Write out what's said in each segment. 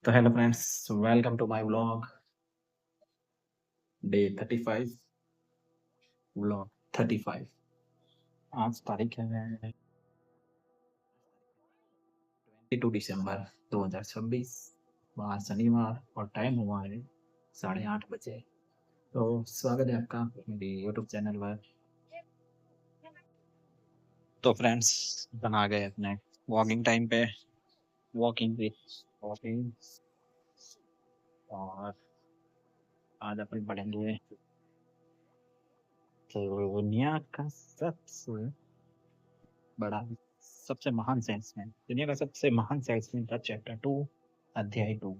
तो hello friends, welcome to my vlog day 35 vlog 35। आज तारीख है 22 दिसंबर 2026, आज शनिवार और टाइम हुआ है 8:30 बजे। तो स्वागत है आपका मेरी यूट्यूब चैनल पर। तो फ्रेंड्स बना गए अपने वॉकिंग टाइम पे, वॉकिंग वॉकिंग और आज अपन पढ़ेंगे दुनिया का बड़ा सबसे महान सेल्समैन, दुनिया का सबसे महान सेल्समैन का चैप्टर 2 अध्याय 2।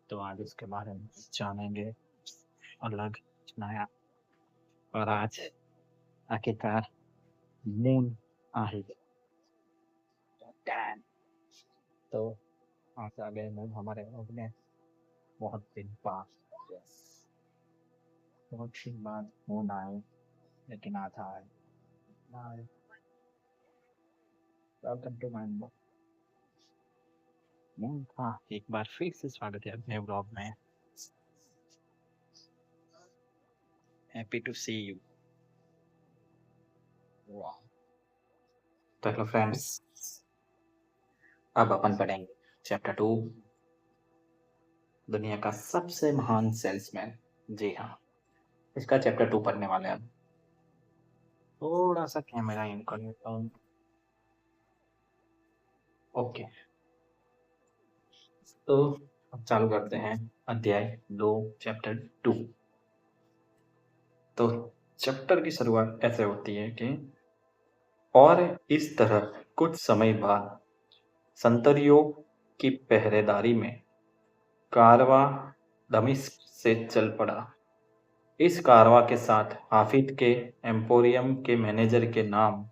तो आज उसके बारे में जानेंगे, अलग नया। और आज आखिरकार मून आ ही गया। तो आज आ गए मून हमारे अपने बहुत दिन बाद। बहुत दिन बाद मून आए, लेकिन आधा आए। Welcome to my moon. हाँ, एक बार फिर से स्वागत है अपने ब्लॉग में। Happy to see you. तो हेलो फ्रेंड्स, अब अपन पढ़ेंगे चैप्टर 2, दुनिया का सबसे महान सेल्समैन। जी हाँ, इसका चैप्टर 2 पढ़ने वाले हैं। थोड़ा सा कैमरा इन कर लेता हूँ। ओके, तो अब चालू करते हैं अध्याय 2 चैप्टर 2। तो चैप्टर की शुरुआत ऐसे होती है कि और इस तरह कुछ समय बाद संतरियों की पहरेदारी में कारवां दमिश्क से चल पड़ा। इस कारवां के साथ हाफिज के एम्पोरियम के मैनेजर के नाम,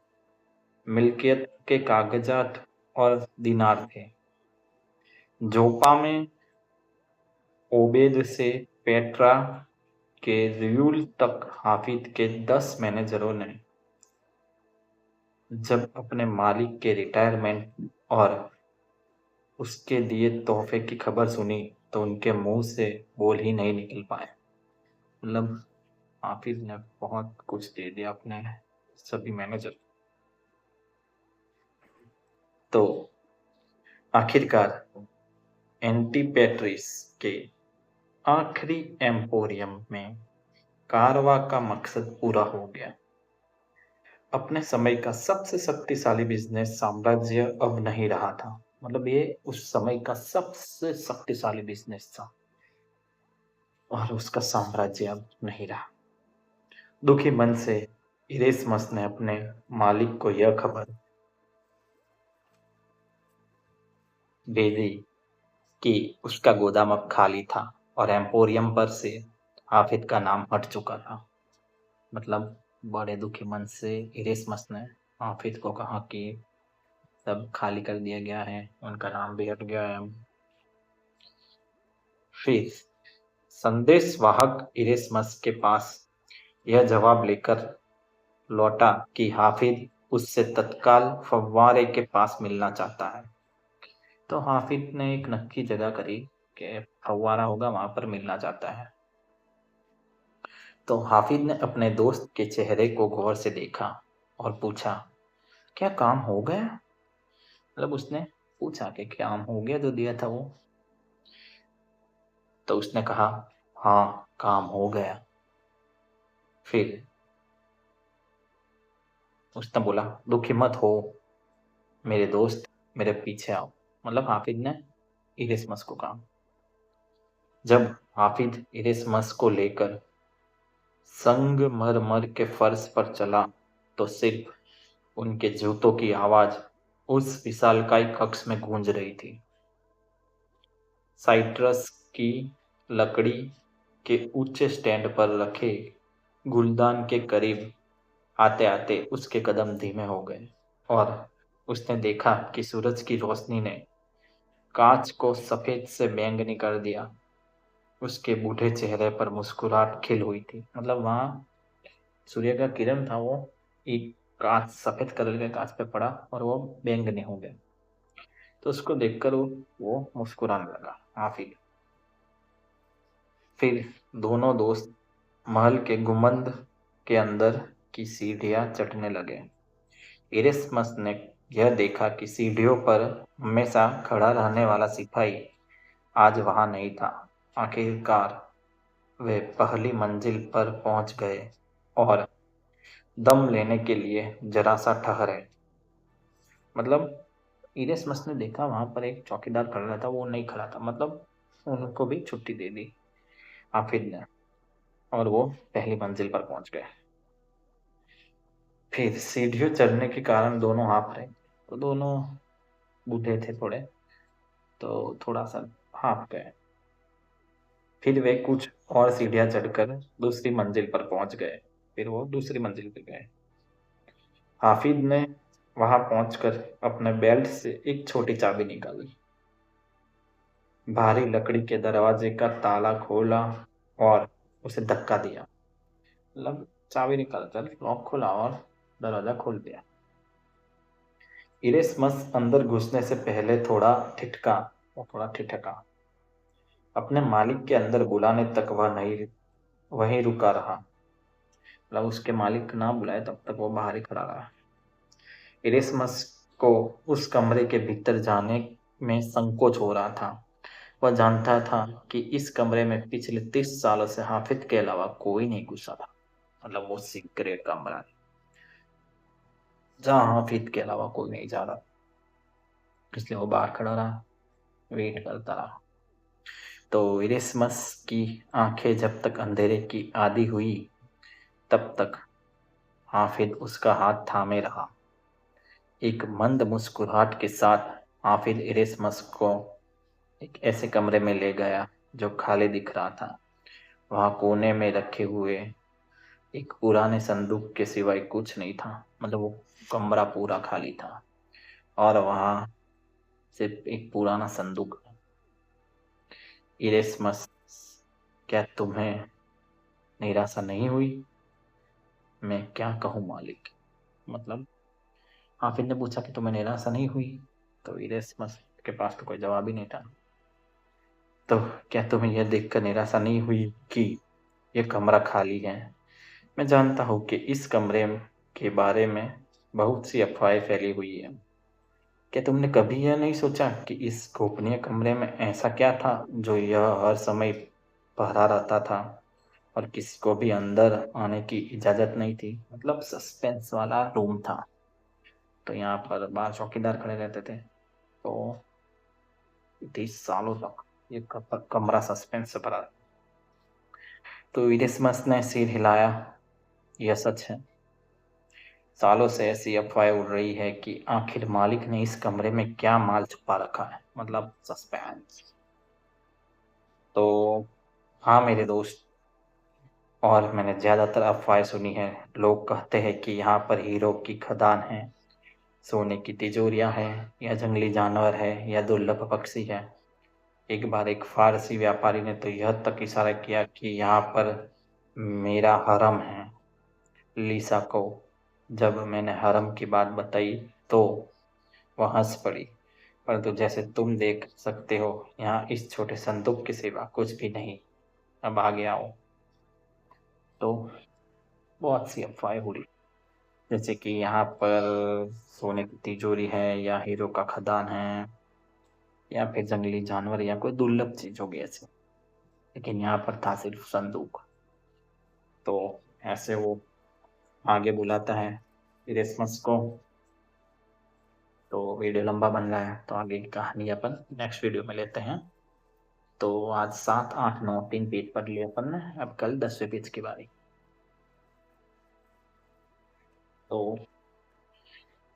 मिल्कियत के कागजात और दीनार थे। जोपा में ओबेद से पेट्रा के रियूल तक हाफिज के 10 मैनेजरों ने जब अपने मालिक के रिटायरमेंट और उसके दिए तोहफे की खबर सुनी तो उनके मुंह से बोल ही नहीं निकल पाए। मतलब हाफिज ने बहुत कुछ दे दिया अपने सभी मैनेजर। तो आखिरकार एंटीपेट्रिस के आखिरी एम्पोरियम में कारवां का मकसद पूरा हो गया। अपने समय का सबसे शक्तिशाली बिजनेस साम्राज्य अब नहीं रहा था। मतलब ये उस समय का सबसे शक्तिशाली बिजनेस था और उसका साम्राज्य अब नहीं रहा। दुखी मन से इरेस्मस ने अपने मालिक को यह खबर भेजी कि उसका गोदाम अब खाली था और एम्पोरियम पर से हाफिज का नाम हट चुका था। मतलब बड़े दुखी मन से इरेस्मस ने हाफिज को कहा कि सब खाली कर दिया गया है, उनका नाम भी हट गया है। फिर संदेशवाहक इरेस्मस के पास यह जवाब लेकर लौटा कि हाफिज उससे तत्काल फव्वारे के पास मिलना चाहता है। तो हाफिज ने एक नक्की जगह करी कि फव्वारा होगा, वहां पर मिलना चाहता है। तो हाफिज ने अपने दोस्त के चेहरे को गौर से देखा और पूछा, क्या काम हो गया? मतलब उसने पूछा कि काम हो गया जो दिया था वो। तो उसने कहा, हाँ काम हो गया। फिर उसने बोला, दुखी मत हो मेरे दोस्त, मेरे पीछे आओ। मतलब हाफिज ने इरेस्मस को कहा। जब हाफिज इरेस्मस को लेकर संगमरमर के फर्श पर चला तो सिर्फ उनके जूतों की आवाज उस विशालकाय कक्ष में गूंज रही थी। साइट्रस की लकड़ी के ऊंचे स्टैंड पर रखे गुलदान के करीब आते आते उसके कदम धीमे हो गए और उसने देखा कि सूरज की रोशनी ने कांच को सफेद से बैंगनी कर दिया। उसके बूढ़े चेहरे पर मुस्कुराहट खिल हुई थी। मतलब वहां सूर्य का किरण था, वो एक कांच, सफेद कलर के कांच पे पड़ा और वो बैंगनी हो गया। तो उसको देखकर वो मुस्कुराने लगा हाफिज। फिर दोनों दोस्त महल के गुंबद के अंदर की सीढ़ियां चढ़ने लगे। इरेस्मस ने यह देखा कि सीढ़ियों पर हमेशा खड़ा रहने वाला सिपाही आज वहां नहीं था। आखिरकार वे पहली मंजिल पर पहुंच गए और दम लेने के लिए जरा सा ठहरे। मतलब इरेस्मस ने देखा वहां पर एक चौकीदार खड़ा था, वो नहीं खड़ा था, मतलब उनको भी छुट्टी दे दी हाफिज ने, और वो पहली मंजिल पर पहुंच गए। फिर सीढ़ियों चढ़ने के कारण दोनों हाफ रहे, तो दोनों बूढ़े थे थोड़े, तो थोड़ा सा हाफ गए। फिर वे कुछ और सीढ़ियां चढ़कर दूसरी मंजिल पर पहुंच गए। फिर वो दूसरी मंजिल पर गए। हाफिज ने वहां पहुंचकर अपने बेल्ट से एक छोटी चाबी निकाली, भारी लकड़ी के दरवाजे का ताला खोला और उसे धक्का दिया। मतलब चाबी निकाल कर लॉक खोला और दरवाजा खोल दिया। इरेस्मस अंदर घुसने से पहले थोड़ा ठिठका। अपने मालिक के अंदर बुलाने तक वह नहीं वहीं रुका रहा। मतलब उसके मालिक ना बुलाए तब तक वो बाहर ही खड़ा रहा। इरेस्मस को उस कमरे के भीतर जाने में संकोच हो रहा था। वह जानता था कि इस कमरे में पिछले 30 सालों से हाफिज के अलावा कोई नहीं घुसा था। मतलब वो सीक्रेट कमरा है जहाँ हाफिज के अलावा कोई नहीं जा रहा, इसलिए वो बाहर खड़ा रहा, वेट करता रहा। तो इरेस्मस की आंखें जब तक अंधेरे की आदी हुई तब तक हाफिज उसका हाथ थामे रहा। एक मंद मुस्कुराहट के साथ हाफिज इरेस्मस को एक ऐसे कमरे में ले गया जो खाली दिख रहा था। वहां कोने में रखे हुए एक पुराने संदूक के सिवाय कुछ नहीं था। मतलब वो कमरा पूरा खाली था और वहां सिर्फ एक पुराना संदूक। इरेस्मस, क्या तुम्हें निराशा नहीं हुई? मैं क्या कहूँ मालिक। मतलब हाफिज ने पूछा कि तुम्हें निराशा नहीं हुई, तो इरेस्मस के पास तो कोई जवाब ही नहीं था। तो क्या तुम्हें यह देखकर निराशा नहीं हुई कि यह कमरा खाली है? मैं जानता हूँ कि इस कमरे के बारे में बहुत सी अफवाहें फैली हुई है। क्या तुमने कभी यह नहीं सोचा कि इस गोपनीय कमरे में ऐसा क्या था जो यह हर समय पहरा रहता था और किसी को भी अंदर आने की इजाजत नहीं थी? मतलब सस्पेंस वाला रूम था। तो यहाँ पर बाहर चौकीदार खड़े रहते थे। तो 30 सालों तक ये कमरा सस्पेंस से भरा। तो इरिस्मस ने सिर हिलाया। यह सच है। सालों से ऐसी अफवाहें उड़ रही है कि आखिर मालिक ने इस कमरे में क्या माल छुपा रखा है। मतलब सस्पेंस। तो हाँ मेरे दोस्त, और मैंने ज्यादातर अफवाहें सुनी है। लोग कहते हैं कि यहाँ पर हीरो की खदान है, सोने की तिजोरियां हैं, या जंगली जानवर है, या दुर्लभ पक्षी है। एक बार एक फारसी व्यापारी ने तो यह तक इशारा किया कि यहाँ पर मेरा हरम है। लीसा को जब मैंने हरम की बात बताई तो वह हंस पड़ी। परंतु जैसे तुम देख सकते हो यहाँ इस छोटे संदूक के सिवा कुछ भी नहीं। अब आगे आओ। तो बहुत सी अफवाहें उड़ी, जैसे कि यहाँ पर सोने की तिजोरी है, या हीरो का खदान है, या फिर जंगली जानवर, या कोई दुर्लभ चीज होगी ऐसी। लेकिन यहाँ पर था सिर्फ संदूक। तो ऐसे वो आगे बुलाता है इरेस्मस को। तो वीडियो लंबा बन रहा है, तो आगे की कहानी अपन नेक्स्ट वीडियो में लेते हैं। तो आज 7, 8, 9 3 पेज पढ़ लिए अपन ने। अब कल 10वें पेज की बारी। तो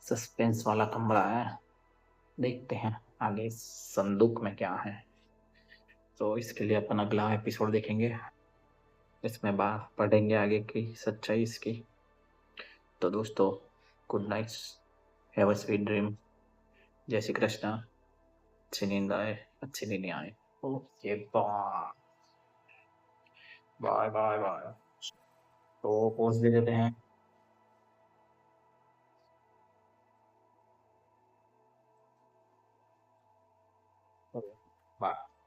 सस्पेंस वाला कमरा है, देखते हैं आगे संदूक में क्या है। तो इसके लिए अपन अगला एपिसोड देखेंगे, इसमें बात पढ़ेंगे आगे की सच्चाई इसकी। तो दोस्तों, good night, have a sweet dream. जय श्री कृष्णा। अच्छी नींद आए, अच्छी नींद आए। Okay bye bye bye bye. तो पोस्ट दे देते हैं। वाह!